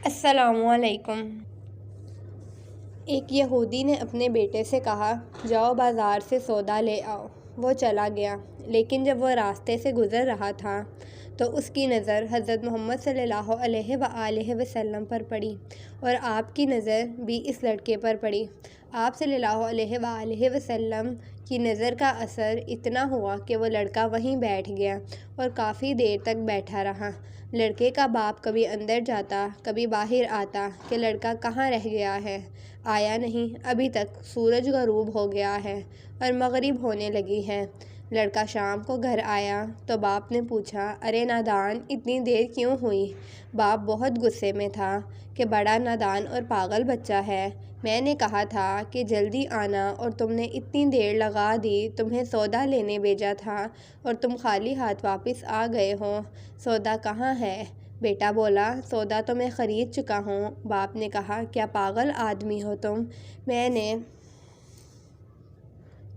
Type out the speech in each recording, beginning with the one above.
السلام علیکم۔ ایک یہودی نے اپنے بیٹے سے کہا، جاؤ بازار سے سودا لے آؤ۔ وہ چلا گیا، لیکن جب وہ راستے سے گزر رہا تھا تو اس کی نظر حضرت محمد صلی اللہ علیہ وآلہ وسلم پر پڑی، اور آپ کی نظر بھی اس لڑکے پر پڑی۔ آپ صلی اللہ علیہ وآلہ وسلم کی نظر کا اثر اتنا ہوا کہ وہ لڑکا وہیں بیٹھ گیا اور کافی دیر تک بیٹھا رہا۔ لڑکے کا باپ کبھی اندر جاتا، کبھی باہر آتا کہ لڑکا کہاں رہ گیا ہے، آیا نہیں، ابھی تک سورج غروب ہو گیا ہے اور مغرب ہونے لگی ہے۔ لڑکا شام کو گھر آیا تو باپ نے پوچھا، ارے نادان، اتنی دیر کیوں ہوئی؟ باپ بہت غصے میں تھا کہ بڑا نادان اور پاگل بچہ ہے، میں نے کہا تھا کہ جلدی آنا اور تم نے اتنی دیر لگا دی، تمہیں سودا لینے بھیجا تھا اور تم خالی ہاتھ واپس آ گئے ہو، سودا کہاں ہے؟ بیٹا بولا، سودا تو میں خرید چکا ہوں۔ باپ نے کہا، کیا پاگل آدمی ہو تم، میں نے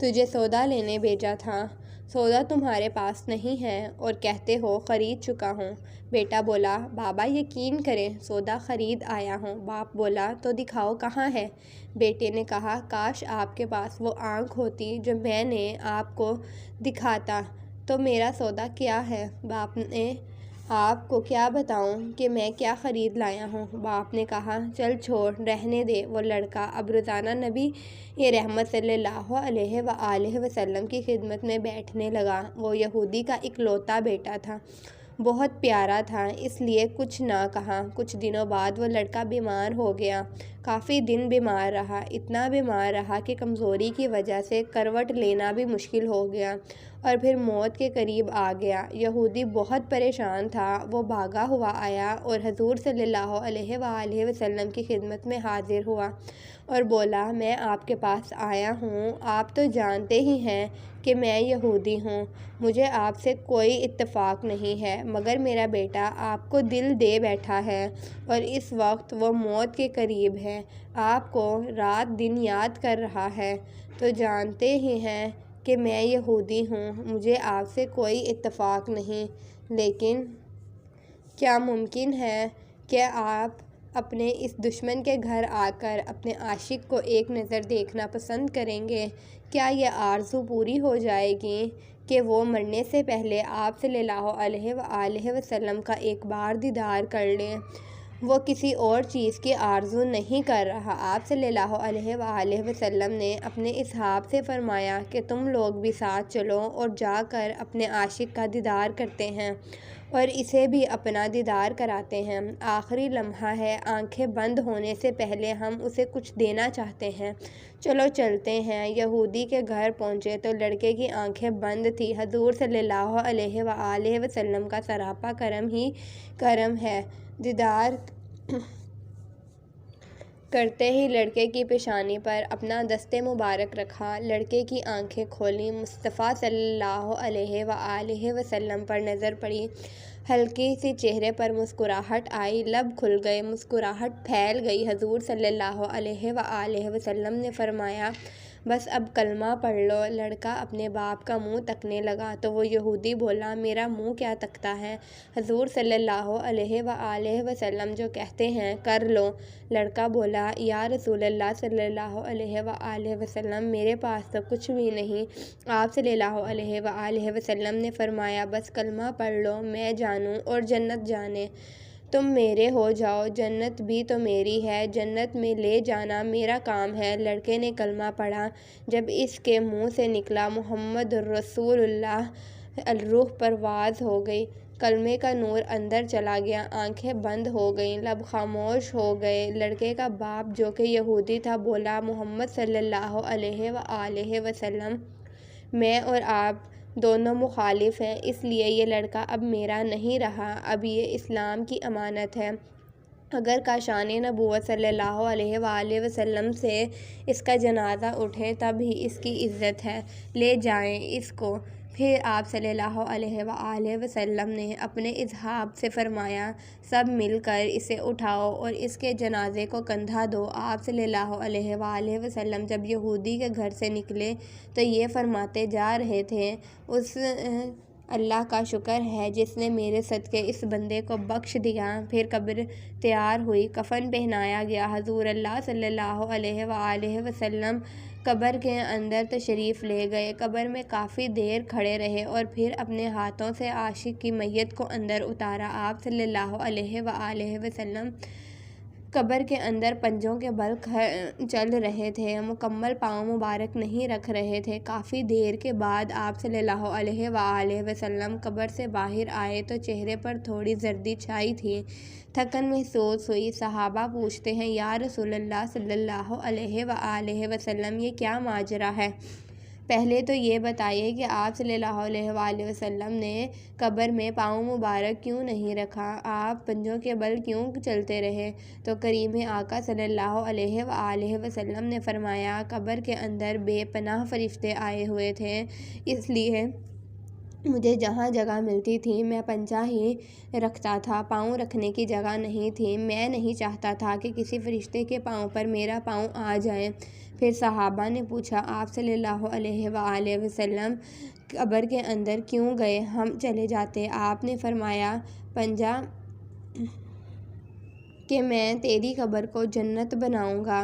تجھے سودا لینے بھیجا تھا، سودا تمہارے پاس نہیں ہے اور کہتے ہو خرید چکا ہوں۔ بیٹا بولا، بابا یقین کریں، سودا خرید آیا ہوں۔ باپ بولا، تو دکھاؤ کہاں ہے؟ بیٹے نے کہا، کاش آپ کے پاس وہ آنکھ ہوتی جو میں نے آپ کو دکھاتا تو میرا سودا کیا ہے۔ باپ نے آپ کو کیا بتاؤں کہ میں کیا خرید لایا ہوں؟ باپ نے کہا، چل چھوڑ، رہنے دے۔ وہ لڑکا اب روزانہ نبی رحمت صلی اللہ علیہ وآلہ وسلم کی خدمت میں بیٹھنے لگا۔ وہ یہودی کا اکلوتا بیٹا تھا، بہت پیارا تھا، اس لیے کچھ نہ کہا۔ کچھ دنوں بعد وہ لڑکا بیمار ہو گیا، کافی دن بیمار رہا، اتنا بیمار رہا کہ کمزوری کی وجہ سے کروٹ لینا بھی مشکل ہو گیا اور پھر موت کے قریب آ گیا۔ یہودی بہت پریشان تھا، وہ بھاگا ہوا آیا اور حضور صلی اللہ علیہ وآلہ وسلم کی خدمت میں حاضر ہوا اور بولا، میں آپ کے پاس آیا ہوں، آپ تو جانتے ہی ہیں کہ میں یہودی ہوں، مجھے آپ سے کوئی اتفاق نہیں ہے، مگر میرا بیٹا آپ کو دل دے بیٹھا ہے اور اس وقت وہ موت کے قریب ہے، آپ کو رات دن یاد کر رہا ہے، تو جانتے ہی ہیں کہ میں یہودی ہوں، مجھے آپ سے کوئی اتفاق نہیں، لیکن کیا ممکن ہے کہ آپ اپنے اس دشمن کے گھر آ کر اپنے عاشق کو ایک نظر دیکھنا پسند کریں گے؟ کیا یہ آرزو پوری ہو جائے گی کہ وہ مرنے سے پہلے آپ صلی اللہ علیہ وآلہ وسلم کا ایک بار دیدار کر لیں؟ وہ کسی اور چیز کی آرزو نہیں کر رہا۔ آپ صلی اللہ علیہ وآلہ وسلم نے اپنے اصحاب سے فرمایا کہ تم لوگ بھی ساتھ چلو اور جا کر اپنے عاشق کا دیدار کرتے ہیں اور اسے بھی اپنا دیدار کراتے ہیں۔ آخری لمحہ ہے، آنکھیں بند ہونے سے پہلے ہم اسے کچھ دینا چاہتے ہیں، چلو چلتے ہیں۔ یہودی کے گھر پہنچے تو لڑکے کی آنکھیں بند تھیں۔ حضور صلی اللہ علیہ وآلہ وسلم کا سراپا کرم ہی کرم ہے۔ دیدار کرتے ہی لڑکے کی پیشانی پر اپنا دست مبارک رکھا، لڑکے کی آنکھیں کھولیں، مصطفیٰ صلی اللہ علیہ وآلہ وسلم پر نظر پڑی، ہلکی سی چہرے پر مسکراہٹ آئی، لب کھل گئے، مسکراہٹ پھیل گئی۔ حضور صلی اللہ علیہ وآلہ وسلم نے فرمایا، بس اب کلمہ پڑھ لو۔ لڑکا اپنے باپ کا منہ تکنے لگا تو وہ یہودی بولا، میرا منہ کیا تکتا ہے، حضور صلی اللہ علیہ وآلہ وسلم جو کہتے ہیں کر لو۔ لڑکا بولا، یا رسول اللہ صلی اللہ علیہ وآلہ وسلم، میرے پاس تو کچھ بھی نہیں۔ آپ صلی اللہ علیہ وآلہ وسلم نے فرمایا، بس کلمہ پڑھ لو، میں جانوں اور جنت جانے، تم میرے ہو جاؤ، جنت بھی تو میری ہے، جنت میں لے جانا میرا کام ہے۔ لڑکے نے کلمہ پڑھا، جب اس کے منہ سے نکلا محمد الرسول اللہ، روح پرواز ہو گئی، کلمے کا نور اندر چلا گیا، آنکھیں بند ہو گئیں، لب خاموش ہو گئے۔ لڑکے کا باپ جو کہ یہودی تھا بولا، محمد صلی اللہ علیہ وآلہ وسلم، میں اور آپ دونوں مخالف ہیں، اس لیے یہ لڑکا اب میرا نہیں رہا، اب یہ اسلام کی امانت ہے، اگر کاشان نبوت صلی اللہ علیہ وآلہ وسلم سے اس کا جنازہ اٹھے تب ہی اس کی عزت ہے، لے جائیں اس کو۔ پھر آپ صلی اللہ علیہ وآلہ وسلم نے اپنے اصحاب سے فرمایا، سب مل کر اسے اٹھاؤ اور اس کے جنازے کو کندھا دو۔ آپ صلی اللہ علیہ وآلہ وسلم جب یہودی کے گھر سے نکلے تو یہ فرماتے جا رہے تھے، اس اللہ کا شکر ہے جس نے میرے صدقے اس بندے کو بخش دیا۔ پھر قبر تیار ہوئی، کفن پہنایا گیا۔ حضور اللہ صلی اللہ علیہ وآلہ وسلم قبر کے اندر تشریف لے گئے۔ قبر میں کافی دیر کھڑے رہے اور پھر اپنے ہاتھوں سے عاشق کی میت کو اندر اتارا۔ آپ صلی اللہ علیہ وآلہ وسلم قبر کے اندر پنجوں کے بل چل رہے تھے، مکمل پاؤں مبارک نہیں رکھ رہے تھے۔ کافی دیر کے بعد آپ صلی اللہ علیہ وآلہ وسلم قبر سے باہر آئے تو چہرے پر تھوڑی زردی چھائی تھی، تھکن محسوس ہوئی۔ صحابہ پوچھتے ہیں، یا رسول اللہ صلی اللہ علیہ وآلہ وسلم، یہ کیا ماجرا ہے؟ پہلے تو یہ بتائیے کہ آپ صلی اللہ علیہ وآلہ وسلم نے قبر میں پاؤں مبارک کیوں نہیں رکھا، آپ پنجوں کے بل کیوں چلتے رہے؟ تو کریم آقا صلی اللہ علیہ وآلہ وسلم نے فرمایا، قبر کے اندر بے پناہ فرشتے آئے ہوئے تھے، اس لیے مجھے جہاں جگہ ملتی تھی میں پنجہ ہی رکھتا تھا، پاؤں رکھنے کی جگہ نہیں تھی۔ میں نہیں چاہتا تھا کہ کسی فرشتے کے پاؤں پر میرا پاؤں آ جائے۔ پھر صحابہ نے پوچھا، آپ صلی اللہ علیہ وآلہ وسلم قبر کے اندر کیوں گئے، ہم چلے جاتے؟ آپ نے فرمایا، پنجہ کہ میں تیری قبر کو جنت بناؤں گا،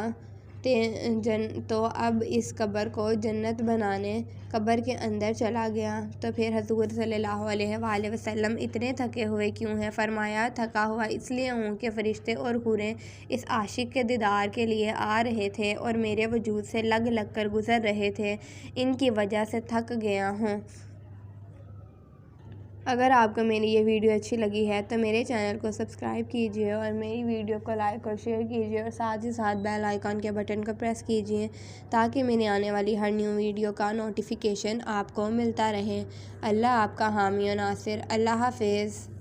تو اب اس قبر کو جنت بنانے قبر کے اندر چلا گیا۔ تو پھر حضور صلی اللہ علیہ وآلہ وسلم اتنے تھکے ہوئے کیوں ہیں؟ فرمایا، تھکا ہوا اس لیے ہوں کہ فرشتے اور حوریں اس عاشق کے دیدار کے لیے آ رہے تھے اور میرے وجود سے لگ لگ کر گزر رہے تھے، ان کی وجہ سے تھک گیا ہوں۔ اگر آپ کو میری یہ ویڈیو اچھی لگی ہے تو میرے چینل کو سبسکرائب کیجیے اور میری ویڈیو کو لائک اور شیئر کیجیے اور ساتھ ہی ساتھ بیل آئیکن کے بٹن کو پریس کیجیے تاکہ میری آنے والی ہر نیو ویڈیو کا نوٹیفیکیشن آپ کو ملتا رہے۔ اللہ آپ کا حامی و ناصر۔ اللہ حافظ۔